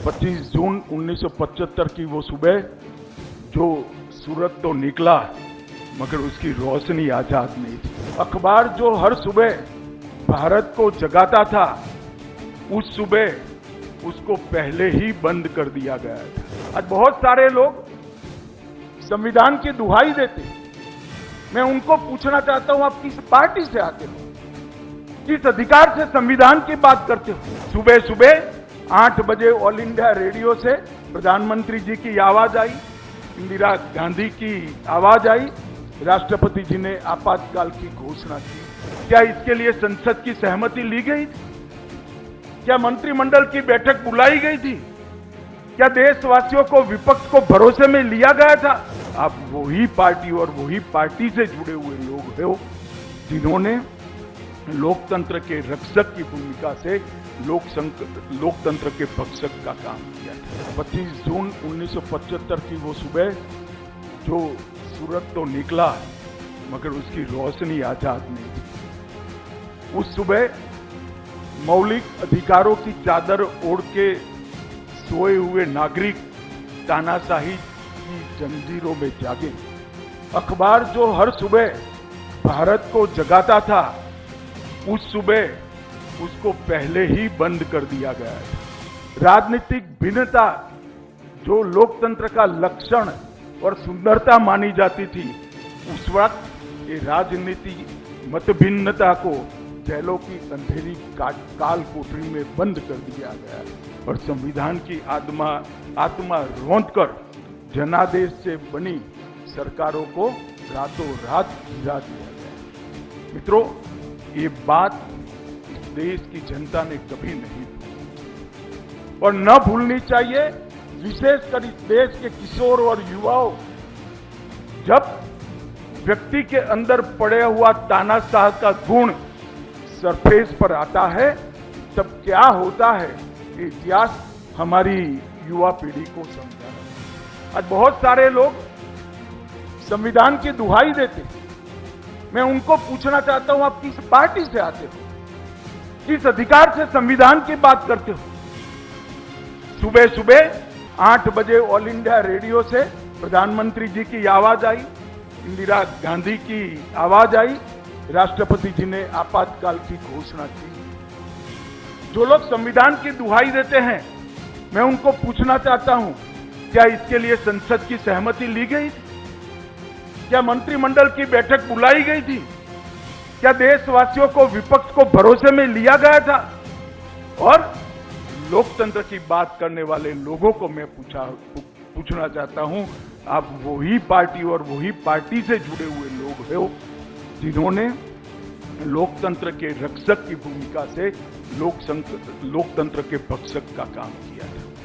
25 जून 1975 की वो सुबह जो सूरज तो निकला मगर उसकी रोशनी आजाद नहीं थी। अखबार जो हर सुबह भारत को जगाता था, उस सुबह उसको पहले ही बंद कर दिया गया था। आज बहुत सारे लोग संविधान की दुहाई देते, मैं उनको पूछना चाहता हूं, आप किस पार्टी से आते हो, किस अधिकार से संविधान की बात करते हो? सुबह सुबह 8 बजे ऑल इंडिया रेडियो से प्रधानमंत्री जी की आवाज आई, इंदिरा गांधी की आवाज आई, राष्ट्रपति जी ने आपातकाल की घोषणा की। क्या इसके लिए संसद की सहमति ली गई थी? क्या मंत्रिमंडल की बैठक बुलाई गई थी? क्या देशवासियों को, विपक्ष को भरोसे में लिया गया था? आप वही पार्टी और वही पार्टी से जुड़े हुए लोग हो जिन्होंने लोकतंत्र के रक्षक की भूमिका से लोकतंत्र के भक्षक का काम किया था। 25 जून 1975 की वो सुबह जो सूरज तो निकला मगर उसकी रोशनी आजाद नहीं थी। उस सुबह मौलिक अधिकारों की चादर ओढ़ के सोए हुए नागरिक तानाशाही की जंजीरों में जागे। अखबार जो हर सुबह भारत को जगाता था, उस सुबह उसको पहले ही बंद कर दिया गया है। राजनीतिक भिन्नता जो लोकतंत्र का लक्षण और सुंदरता मानी जाती थी, उस वक्त ये राजनीति मत भिन्नता को जेलों की अंधेरी काल कोठरी में बंद कर दिया गया और संविधान की आत्मा रौंदकर जनादेश से बनी सरकारों को रातों रात गिरा दिया गया। मित्रों, ये बात इस देश की जनता ने कभी नहीं भूली और न भूलनी चाहिए, विशेषकर इस देश के किशोर और युवाओं। जब व्यक्ति के अंदर पड़े हुआ तानाशाह का गुण सरफेस पर आता है, तब क्या होता है, इतिहास हमारी युवा पीढ़ी को समझा रहा है। आज बहुत सारे लोग संविधान की दुहाई देते, मैं उनको पूछना चाहता हूं, आप किस पार्टी से आते हो, किस अधिकार से संविधान की बात करते हो? सुबह सुबह 8 बजे ऑल इंडिया रेडियो से प्रधानमंत्री जी की आवाज आई, इंदिरा गांधी की आवाज आई, राष्ट्रपति जी ने आपातकाल की घोषणा की। जो लोग संविधान की दुहाई देते हैं, मैं उनको पूछना चाहता हूं, क्या इसके लिए संसद की सहमति ली गई थी? क्या मंत्रिमंडल की बैठक बुलाई गई थी? क्या देशवासियों को, विपक्ष को भरोसे में लिया गया था? और लोकतंत्र की बात करने वाले लोगों को मैं पूछना चाहता हूं, आप वही पार्टी और वही पार्टी से जुड़े हुए लोग हो जिन्होंने लोकतंत्र के रक्षक की भूमिका से लोकतंत्र के भक्षक का काम किया था।